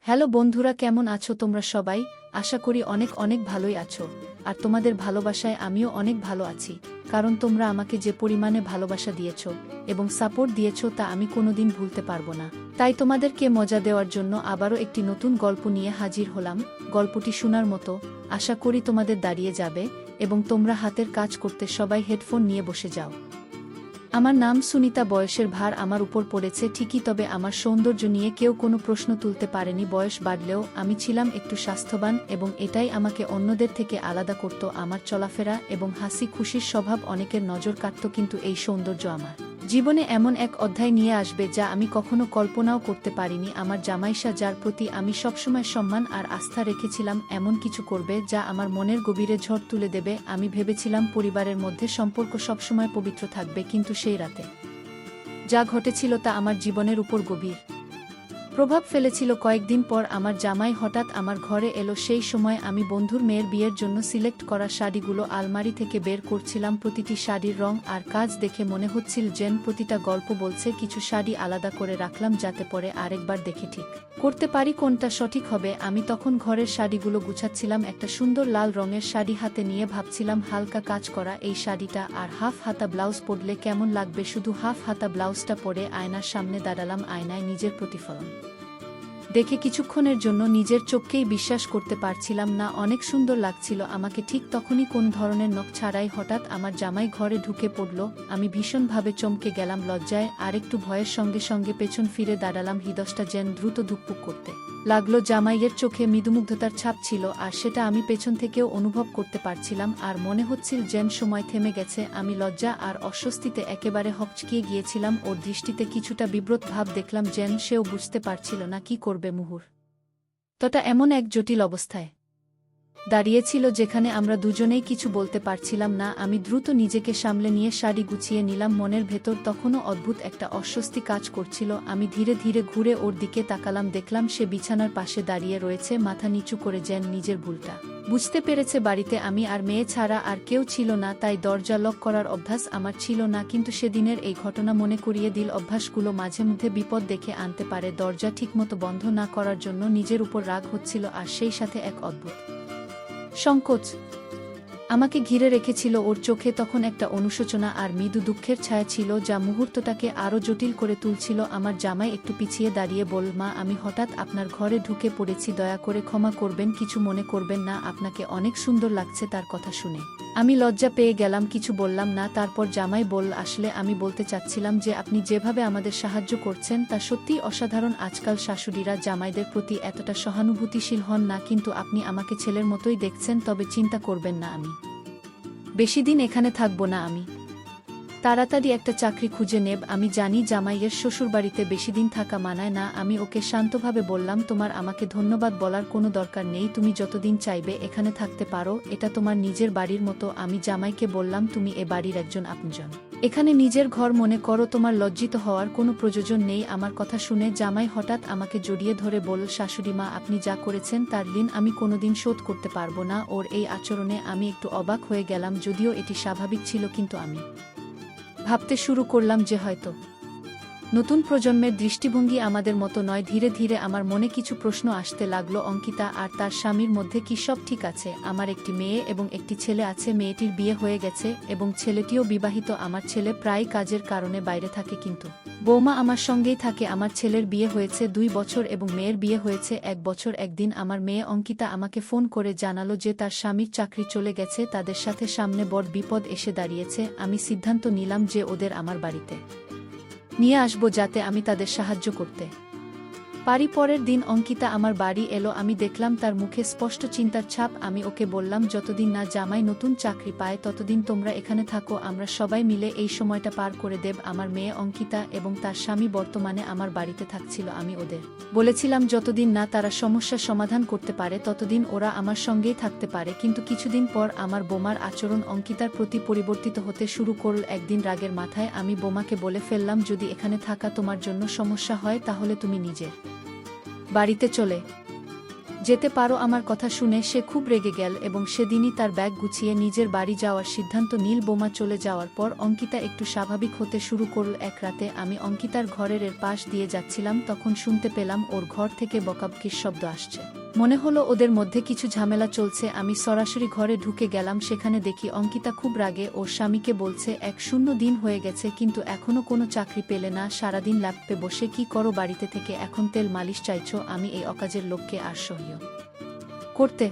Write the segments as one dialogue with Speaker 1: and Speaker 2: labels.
Speaker 1: Hello বন্ধুরা, কেমন আছো তোমরা সবাই? আশা করি অনেক অনেক ভালোই আছো। আর তোমাদের ভালোবাসায় আমিও অনেক ভালো আছি, কারণ তোমরা আমাকে যে পরিমাণে ভালোবাসা দিয়েছো এবং সাপোর্ট দিয়েছো তা আমি কোনোদিন ভুলতে পারবো না। তাই তোমাদেরকে মজা দেওয়ার জন্য আবারও একটি নতুন গল্প নিয়ে হাজির হলাম। গল্পটি শোনার মতো, আশা করি তোমাদের দাঁড়িয়ে যাবে এবং তোমরা হাতের কাজ করতে সবাই হেডফোন নিয়ে বসে যাও। আমার নাম সুনিতা। বয়সের ভার আমার উপর পড়েছে ঠিকই, তবে আমার সৌন্দর্য নিয়ে কেউ কোনো প্রশ্ন তুলতে পারেনি। বয়স বাড়লেও আমি ছিলাম একটু স্বাস্থ্যবান এবং এটাই আমাকে অন্যদের থেকে আলাদা করত। আমার চলাফেরা এবং হাসি খুশির স্বভাব অনেকের নজর কাটত, কিন্তু এই সৌন্দর্য আমার জীবনে এমন এক অধ্যায় নিয়ে আসবে যা আমি কখনো কল্পনাও করতে পারিনি। আমার জামাইশা, যার প্রতি আমি সবসময় সম্মান আর আস্থা রেখেছিলাম, এমন কিছু করবে যা আমার মনের গভীরে ঝড় তুলে দেবে। আমি ভেবেছিলাম পরিবারের মধ্যে সম্পর্ক সবসময় পবিত্র থাকবে, কিন্তু সেই রাতে যা ঘটেছিল তা আমার জীবনের উপর গভীর প্রভাব ফেলেছিল। কয়েকদিন পর আমার জামাই হঠাৎ আমার ঘরে এলো। সেই সময় আমি বন্ধুর মেয়ের বিয়ের জন্য সিলেক্ট করা শাড়িগুলো আলমারি থেকে বের করছিলাম। প্রতিটি শাড়ির রং আর কাজ দেখে মনে হচ্ছিল যেন প্রতিটা গল্প বলছে। কিছু শাড়ি আলাদা করে রাখলাম যাতে পরে আরেকবার দেখে ঠিক করতে পারি কোনটা সঠিক হবে। আমি তখন ঘরের শাড়িগুলো গুছাচ্ছিলাম। একটা সুন্দর লাল রঙের শাড়ি হাতে নিয়ে ভাবছিলাম, হালকা কাজ করা এই শাড়িটা আর হাফ হাতা ব্লাউজ পরলে কেমন লাগবে। শুধু হাফ হাতা ব্লাউজটা পরে আয়নার সামনে দাঁড়ালাম। আয়নায় নিজের প্রতিফলন দেখে কিছুক্ষণের জন্য নিজের চোখকেই বিশ্বাস করতে পারছিলাম না। অনেক সুন্দর লাগছিল আমাকে। ঠিক তখনই কোন ধরনের নখ ছাড়াই হঠাৎ আমার জামাই ঘরে ঢুকে পড়ল। আমি ভীষণভাবে চমকে গেলাম। লজ্জায় আর একটু ভয়ের সঙ্গে সঙ্গে পেছন ফিরে দাঁড়ালাম। হৃদয়টা যেন দ্রুত ধুকপুক করতে লাগলো। জামাইয়ের চোখে মৃদুমুগ্ধতার ছাপ ছিল, আর সেটা আমি পেছন থেকেও অনুভব করতে পারছিলাম। আর মনে হচ্ছিল যেন সময় থেমে গেছে। আমি লজ্জা আর অস্বস্তিতে একেবারে হকচকিয়ে গিয়েছিলাম। ওর দৃষ্টিতে কিছুটা বিব্রত ভাব দেখলাম, যেন সেও বুঝতে পারছিল না কি করবে। মুহূর্তটা এমন এক জটিল অবস্থায় দাঁড়িয়েছিল যেখানে আমরা দুজনেই কিছু বলতে পারছিলাম না। আমি দ্রুত নিজেকে সামলে নিয়ে শাড়ি গুছিয়ে নিলাম। মনের ভেতর তখনও অদ্ভুত একটা অস্বস্তি কাজ করছিল। আমি ধীরে ধীরে ঘুরে ওর দিকে তাকালাম। দেখলাম সে বিছানার পাশে দাঁড়িয়ে রয়েছে, মাথা নিচু করে, যেন নিজের ভুলটা বুঝতে পেরেছে। বাড়িতে আমি আর মেয়ে ছাড়া আর কেউ ছিল না, তাই দরজা লক করার অভ্যাস আমার ছিল না। কিন্তু সেদিনের এই ঘটনা মনে করিয়ে দিল অভ্যাসগুলো মাঝে মধ্যে বিপদ ডেকে আনতে পারে। দরজা ঠিকমতো বন্ধ না করার জন্য নিজের উপর রাগ হচ্ছিল, আর সেই সাথে এক অদ্ভুত সংকোচ আমাকে ঘিরে রেখেছিল। ওর চোখে তখন একটা অনুশোচনা আর মৃদু দুঃখের ছায়া ছিল, যা মুহূর্তটাকে আরও জটিল করে তুলছিল। আমার জামাই একটু পিছিয়ে দাঁড়িয়ে বলল, মা, আমি হঠাৎ আপনার ঘরে ঢুকে পড়েছি, দয়া করে ক্ষমা করবেন, কিছু মনে করবেন না। আপনাকে অনেক সুন্দর লাগছে। তার কথা শুনে আমি লজ্জা পেয়ে গেলাম, কিছু বললাম না। তারপর জামাই বলল, আসলে আমি বলতে চাচ্ছিলাম যে আপনি যেভাবে আমাদের সাহায্য করছেন তা সত্যিই অসাধারণ। আজকাল শাশুড়িরা জামাইদের প্রতি এতটা সহানুভূতিশীল হন না, কিন্তু আপনি আমাকে ছেলের মতোই দেখছেন। তবে চিন্তা করবেন না, আমি বেশি দিন এখানে থাকব না। আমি তাড়াতাড়ি একটা চাকরি খুঁজে নেব। আমি জানি জামাইয়ের শ্বশুরবাড়িতে বেশি দিন থাকা মানায় না। আমি ওকে শান্তভাবে বললাম, তোমার আমাকে ধন্যবাদ বলার কোনো দরকার নেই। তুমি যতদিন চাইবে এখানে থাকতে পারো, এটা তোমার নিজের বাড়ির মতো। আমি জামাইকে বললাম, তুমি এ বাড়ির একজন আপনজন, এখানে নিজের ঘর মনে করো, তোমার লজ্জিত হওয়ার কোনো প্রয়োজন নেই। আমার কথা শুনে জামাই হঠাৎ আমাকে জড়িয়ে ধরে বলল, শাশুড়িমা, আপনি যা করেছেন তার ঋণ আমি কোনোদিন শোধ করতে পারবো না। ওর এই আচরণে আমি একটু অবাক হয়ে গেলাম, যদিও এটি স্বাভাবিক ছিল, কিন্তু আমি ভাবতে শুরু করলাম যে হয়তো নতুন প্রজন্মের দৃষ্টিভঙ্গি আমাদের মতো নয়। ধীরে ধীরে আমার মনে কিছু প্রশ্ন আসতে লাগলো। অঙ্কিতা আর তার স্বামীর মধ্যে কি সব ঠিক আছে? আমার একটি মেয়ে এবং একটি ছেলে আছে। মেয়েটির বিয়ে হয়ে গেছে এবং ছেলেটিও বিবাহিত। আমার ছেলে প্রায় কাজের কারণে বাইরে থাকে, কিন্তু বৌমা আমার সঙ্গেই থাকে। আমার ছেলের বিয়ে হয়েছে 2 বছর এবং মেয়ের বিয়ে হয়েছে 1 বছর। একদিন আমার মেয়ে অঙ্কিতা আমাকে ফোন করে জানালো যে তার স্বামীর চাকরি চলে গেছে। তাদের সাথে সামনে বড় বিপদ এসে দাঁড়িয়েছে। আমি সিদ্ধান্ত নিলাম যে ওদের আমার বাড়িতে নিয়ে আসবো, যাতে আমি তাদের সাহায্য করতে পারি। পরের দিন অঙ্কিতা আমার বাড়ি এলো। আমি দেখলাম তার মুখে স্পষ্ট চিন্তার ছাপ। আমি ওকে বললাম, যতদিন না জামাই নতুন চাকরি পায় ততদিন তোমরা এখানে থাকো, আমরা সবাই মিলে এই সময়টা পার করে দেব। আমার মেয়ে অঙ্কিতা এবং তার স্বামী বর্তমানে আমার বাড়িতে থাকছিল। আমি ওদের বলেছিলাম যতদিন না তারা সমস্যার সমাধান করতে পারে ততদিন ওরা আমার সঙ্গেই থাকতে পারে। কিন্তু কিছুদিন পর আমার বোমার আচরণ অঙ্কিতার প্রতি পরিবর্তিত হতে শুরু করল। একদিন রাগের মাথায় আমি বোমাকে বলে ফেললাম, যদি এখানে থাকা তোমার জন্য সমস্যা হয় তাহলে তুমি নিজের বাড়িতে চলে যেতে পারো। আমার কথা শুনে সে খুব রেগে গেল এবং সেদিনই তার ব্যাগ গুছিয়ে নিজের বাড়ি যাওয়ার সিদ্ধান্ত নীল। বোমা চলে যাওয়ার পর অঙ্কিতা একটু স্বাভাবিক হতে শুরু করল। এক রাতে আমি অঙ্কিতার ঘরের পাশ দিয়ে যাচ্ছিলাম, তখন শুনতে পেলাম ওর ঘর থেকে বকাবকির শব্দ আসছে। মনে হলো ওদের মধ্যে কিছু ঝামেলা চলছে। আমি সরাসরি ঘরে ঢুকে গেলাম, সেখানে দেখি অঙ্কিতা খুব রাগে ওর স্বামীকে বলছে 1-0 দিন হয়ে গেছে কিন্তু এখনো কোনো চাকরি পেলে না, সারাদিন ল্যাপটপে বসে কি করো বাড়িতে থেকে, এখন তেল মালিশ চাইছো। আমি এই অকাজের লোককে আর সহ্য করতে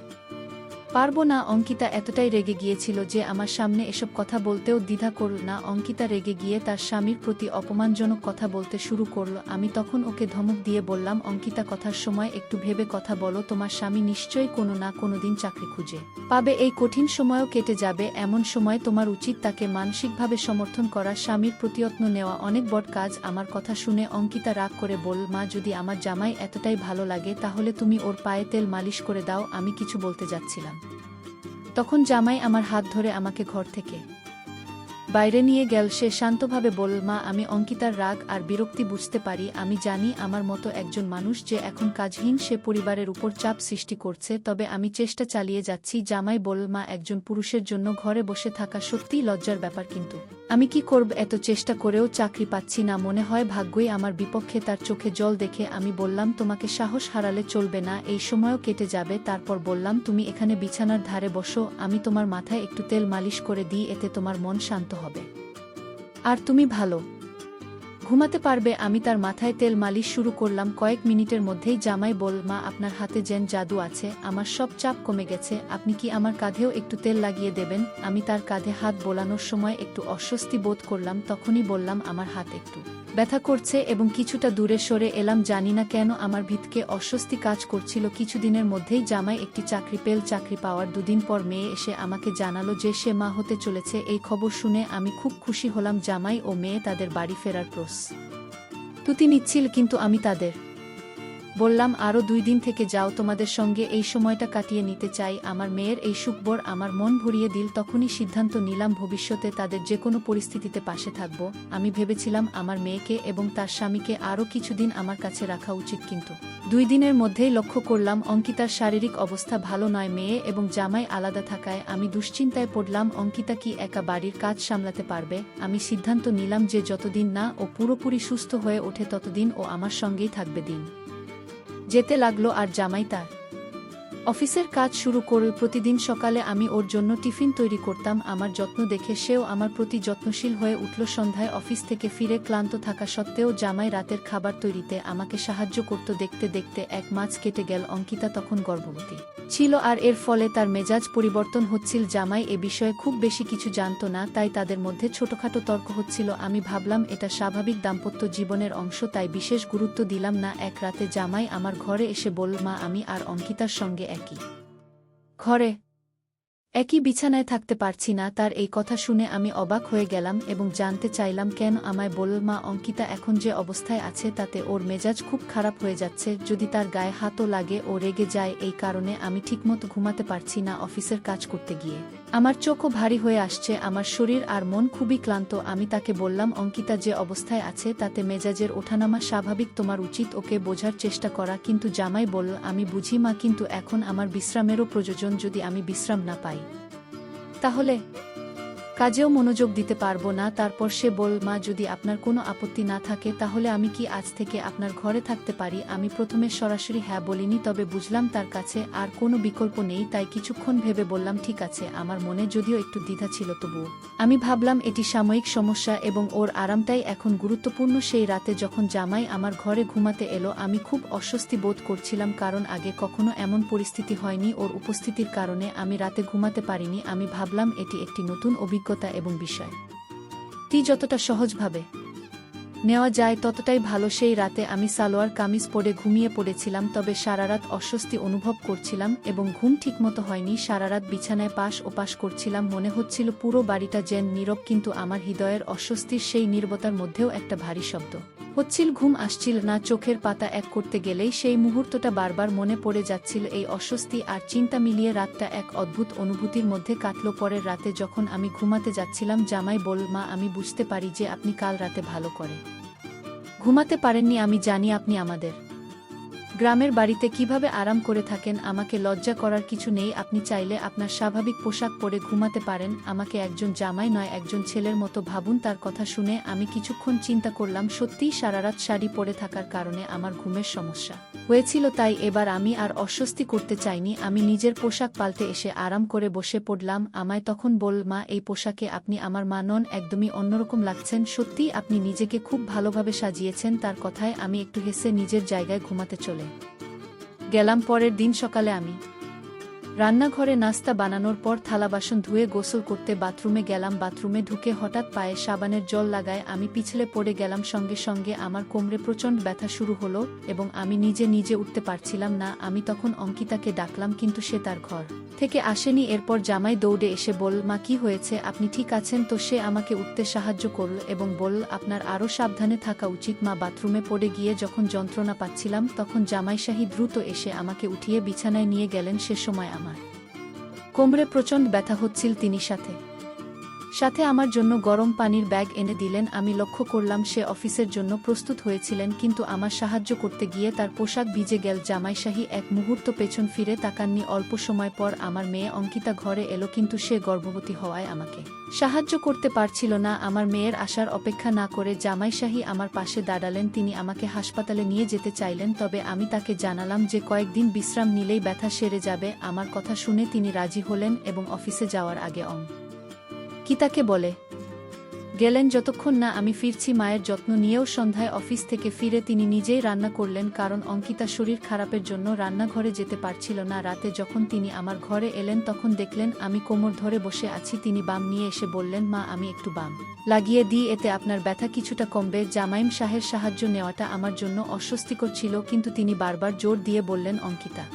Speaker 1: পারবো না। অঙ্কিতা এতটাই রেগে গিয়েছিল যে আমার সামনে এসব কথা বলতেও দ্বিধা করল না। অঙ্কিতা রেগে গিয়ে তার স্বামীর প্রতি অপমানজনক কথা বলতে শুরু করল। আমি তখন ওকে ধমক দিয়ে বললাম, অঙ্কিতা কথার সময় একটু ভেবে কথা বলো, তোমার স্বামী নিশ্চয়ই কোনো না কোনো দিন চাকরি খুঁজে পাবে, এই কঠিন সময়ও কেটে যাবে। এমন সময় তোমার উচিত তাকে মানসিকভাবে সমর্থন করা, স্বামীর প্রতিযত্ন নেওয়া অনেক বড় কাজ। আমার কথা শুনে অঙ্কিতা রাগ করে বলল, মা যদি আমার জামাই এতটাই ভালো লাগে তাহলে তুমি ওর পায়ে তেল মালিশ করে দাও। আমি কিছু বলতে যাচ্ছিলাম, তখন জামাই আমার হাত ধরে আমাকে ঘর থেকে বাইরে নিয়ে গেল। সে শান্তভাবে বলল, মা আমি অঙ্কিতার রাগ আর বিরক্তি বুঝতে পারি। আমি জানি আমার মতো একজন মানুষ যে এখন কাজহীন সে পরিবারের উপর চাপ সৃষ্টি করছে, তবে আমি চেষ্টা চালিয়ে যাচ্ছি। জামাই বলল, মা একজন পুরুষের জন্য ঘরে বসে থাকা সত্যিই লজ্জার ব্যাপার, কিন্তু আমি কি করব, এত চেষ্টা করেও চাকরি পাচ্ছি না, মনে হয় ভাগ্যই আমার বিপক্ষে। তার চোখে জল দেখে আমি বললাম, তোমাকে সাহস হারালে চলবে না, এই সময়ও কেটে যাবে। তারপর বললাম, তুমি এখানে বিছানার ধারে বসো, আমি তোমার মাথায় একটু তেল মালিশ করে দিই, এতে তোমার মন শান্ত হবে আর তুমি ভালো ঘুমাতে পারবে। আমি তার মাথায় তেল মালিশ শুরু করলাম। কয়েক মিনিটের মধ্যেই জামাই বলল, মা আপনার হাতে যেন জাদু আছে, আমার সব চাপ কমে গেছে, আপনি কি আমার কাঁধেও একটু তেল লাগিয়ে দেবেন। আমি তার কাঁধে হাত বোলানোর সময় একটু অস্বস্তি বোধ করলাম, তখনই বললাম, আমার হাত একটু ব্যথা করছে এবং কিছুটা দূরে সরে এলাম। জানি না কেন আমার ভিতকে অস্বস্তি কাজ করছিল। কিছুদিনের মধ্যেই জামাই একটি চাকরি পেল। চাকরি পাওয়ার 2 দিন পর মেয়ে এসে আমাকে জানালো যে সে মা হতে চলেছে। এই খবর শুনে আমি খুব খুশি হলাম। জামাই ও মেয়ে তাদের বাড়ি ফেরার প্রস্তুতি নিচ্ছিল, কিন্তু আমি তাদের বললাম, আরও 2 দিন থেকে যাও, তোমাদের সঙ্গে এই সময়টা কাটিয়ে নিতে চাই। আমার মেয়ের এই সুখবর আমার মন ভরিয়ে দিল। তখনই সিদ্ধান্ত নিলাম ভবিষ্যতে তাদের যে কোনো পরিস্থিতিতে পাশে থাকব। আমি ভেবেছিলাম আমার মেয়েকে এবং তার স্বামীকে আরও কিছুদিন আমার কাছে রাখা উচিত, কিন্তু 2 দিনের মধ্যেই লক্ষ্য করলাম অঙ্কিতার শারীরিক অবস্থা ভালো নয়। মেয়ে এবং জামাই আলাদা থাকায় আমি দুশ্চিন্তায় পড়লাম, অঙ্কিতা কি একা বাড়ির কাজ সামলাতে পারবে। আমি সিদ্ধান্ত নিলাম যে যতদিন না ও পুরোপুরি সুস্থ হয়ে ওঠে ততদিন ও আমার সঙ্গেই থাকবে। দিন যেতে লাগলো আর জামাই তার অফিসের কাজ শুরু করল। প্রতিদিন সকালে আমি ওর জন্য টিফিন তৈরি করতাম। আমার যত্ন দেখে সেও আমার প্রতি যত্নশীল হয়ে উঠল। সন্ধ্যায় অফিস থেকে ফিরে ক্লান্ত থাকা সত্ত্বেও জামাই রাতের খাবার তৈরিতে আমাকে সাহায্য করত। দেখতে দেখতে 1 মাস কেটে গেল। অঙ্কিতা তখন গর্ভবতী ছিল আর এর ফলে তার মেজাজ পরিবর্তন হচ্ছিল। জামাই এ বিষয়ে খুব বেশি কিছু জানত না, তাই তাদের মধ্যে ছোটখাটো তর্ক হচ্ছিল। আমি ভাবলাম এটা স্বাভাবিক দাম্পত্য জীবনের অংশ, তাই বিশেষ গুরুত্ব দিলাম না। এক রাতে জামাই আমার ঘরে এসে বলল, মা আমি আর অঙ্কিতার সঙ্গে একই ঘরে একই বিছানায় থাকতে পারছি না। তার এই কথা শুনে আমি অবাক হয়ে গেলাম এবং জানতে চাইলাম কেন। আমায় বলল, মা অঙ্কিতা এখন যে অবস্থায় আছে তাতে ওর মেজাজ খুব খারাপ হয়ে যাচ্ছে, যদি তার গায়ে হাতও লাগে ও রেগে যায়, এই কারণে আমি ঠিকমতো ঘুমাতে পারছি না। অফিসের কাজ করতে গিয়ে আমার চোখও ভারী হয়ে আসছে, আমার শরীর আর মন খুবই ক্লান্ত। আমি তাকে বললাম, অঙ্কিতা যে অবস্থায় আছে তাতে মেজাজের ওঠানামা স্বাভাবিক, তোমার উচিত ওকে বোঝার চেষ্টা করা। কিন্তু জামাই বলল, আমি বুঝি মা, কিন্তু এখন আমার বিশ্রামেরও প্রয়োজন, যদি আমি বিশ্রাম না পাই তাহলে কাজেও মনোযোগ দিতে পারবো না। তারপর সে বলল, মা যদি আপনার কোনো আপত্তি না থাকে তাহলে আমি কি আজ থেকে আপনার ঘরে থাকতে পারি। আমি প্রথমে সরাসরি হ্যাঁ বলিনি, তবে বুঝলাম তার কাছে আর কোনো বিকল্প নেই, তাই কিছুক্ষণ ভেবে বললাম ঠিক আছে। আমার মনে যদিও একটু দ্বিধা ছিল, তবুও আমি ভাবলাম এটি সাময়িক সমস্যা এবং ওর আরামটাই এখন গুরুত্বপূর্ণ। সেই রাতে যখন জামাই আমার ঘরে ঘুমাতে এলো আমি খুব অস্বস্তি বোধ করছিলাম, কারণ আগে কখনো এমন পরিস্থিতি হয়নি। ওর উপস্থিতির কারণে আমি রাতে ঘুমাতে পারিনি। আমি ভাবলাম এটি একটি নতুন অভিজ্ঞতা এবং বিষয়টি যতটা সহজভাবে নেওয়া যায় ততটাই ভালো। সেই রাতে আমি সালোয়ার কামিজ পরে ঘুমিয়ে পড়েছিলাম, তবে সারারাত অস্বস্তি অনুভব করছিলাম এবং ঘুম ঠিকমতো হয়নি। সারারাত বিছানায় পাশ ওপাশ করছিলাম, মনে হচ্ছিল পুরো বাড়িটা যেন নীরব, কিন্তু আমার হৃদয়ের অস্বস্তির সেই নীরবতার মধ্যেও একটা ভারী শব্দ হচ্ছিল। ঘুম আসছিল না, চোখের পাতা এক করতে গেলেই সেই মুহূর্তটা বারবার মনে পড়ে যাচ্ছিল। এই অস্বস্তি আর চিন্তা মিলিয়ে রাতটা এক অদ্ভুত অনুভূতির মধ্যে কাটল। পরের রাতে যখন আমি ঘুমাতে যাচ্ছিলাম জামাই বলল, মা আমি বুঝতে পারি যে আপনি কাল রাতে ভালো করে ঘুমাতে পারেননি। আমি জানি আপনি আমাদের গ্রামের বাড়িতে কিভাবে আরাম করে থাকেন আমাকে লজ্জা করার কিছু নেই, আপনি চাইলে আপনার স্বাভাবিক পোশাক পরে ঘুমাতে পারেন, আমাকে একজন জামাই নয় একজন ছেলের মতো ভাবুন। তার কথা শুনে আমি কিছুক্ষণ চিন্তা করলাম, সত্যিই সারারাত শাড়ি পরে থাকার কারণে আমার ঘুমের সমস্যা হয়েছিল, তাই এবার আমি আর অস্বস্তি করতে চাইনি। আমি নিজের পোশাক পাল্টে এসে আরাম করে বসে পড়লাম। আমায় তখন বলল, মা এই পোশাকে আপনি আমার মা নন, একদমই অন্যরকম লাগছেন, সত্যিই আপনি নিজেকে খুব ভালোভাবে সাজিয়েছেন। তার কথায় আমি একটু হেসে নিজের জায়গায় ঘুমাতে চলে গেলাম। পরের দিন সকালে আমি রান্নাঘরে নাস্তা বানানোর পর থালা বাসন ধুয়ে গোসল করতে বাথরুমে গেলাম। বাথরুমে ঢুকে হঠাৎ পায়ে সাবানের জল লাগায় আমি পিছলে পড়ে গেলাম। সঙ্গে সঙ্গে আমার কোমরে প্রচণ্ড ব্যথা শুরু হলো এবং আমি নিজে উঠতে পারছিলাম না। আমি তখন অঙ্কিতাকে ডাকলাম, কিন্তু সে তার ঘর থেকে আসেনি। এরপর জামাই দৌড়ে এসে বলল, মা কি হয়েছে, আপনি ঠিক আছেন তো? সে আমাকে উঠতে সাহায্য করল এবং বলল, আপনার আরও সাবধানে থাকা উচিত। মা বাথরুমে পড়ে গিয়ে যখন যন্ত্রণা পাচ্ছিলাম তখন জামাইশাহী দ্রুত এসে আমাকে উঠিয়ে বিছানায় নিয়ে গেলেন। সে সময় আমার কোমরে প্রচণ্ড ব্যথা হচ্ছিল। তিনি সাথে আমার জন্য গরম পানির ব্যাগ এনে দিলেন। আমি লক্ষ্য করলাম সে অফিসের জন্য প্রস্তুত হয়েছিলেন, কিন্তু আমার সাহায্য করতে গিয়ে তার পোশাক ভিজে গেল। জামাইশাহী এক মুহূর্ত পেছন ফিরে তাকাননি। অল্প সময় পর আমার মেয়ে অঙ্কিতা ঘরে এলো, কিন্তু সে গর্ভবতী হওয়ায় আমাকে সাহায্য করতে পারছিল না। আমার মেয়ের আসার অপেক্ষা না করে জামাইশাহী আমার পাশে দাঁড়ালেন। তিনি আমাকে হাসপাতালে নিয়ে যেতে চাইলেন, তবে আমি তাকে জানালাম যে কয়েকদিন বিশ্রাম নিলেই ব্যথা সেরে যাবে। আমার কথা শুনে তিনি রাজি হলেন এবং অফিসে যাওয়ার আগে অঙ্কিতাকে বলে গেলেন যতক্ষণ না আমি ফিরছি মায়ের যত্ন নিয়েও। সন্ধ্যায় অফিস থেকে ফিরে তিনি নিজেই রান্না করলেন, কারণ অঙ্কিতা শরীর খারাপের জন্য রান্নাঘরে যেতে পারছিল না। রাতে যখন তিনি আমার ঘরে এলেন তখন দেখলেন আমি কোমর ধরে বসে আছি। তিনি বাম নিয়ে এসে বললেন, মা আমি একটু বাম লাগিয়ে দিই, এতে আপনার ব্যথা কিছুটা কমবে। জামাইম শাহের সাহায্য নেওয়াটা আমার জন্য অস্বস্তিকর ছিল, কিন্তু তিনি বারবার জোর দিয়ে বললেন, অঙ্কিতা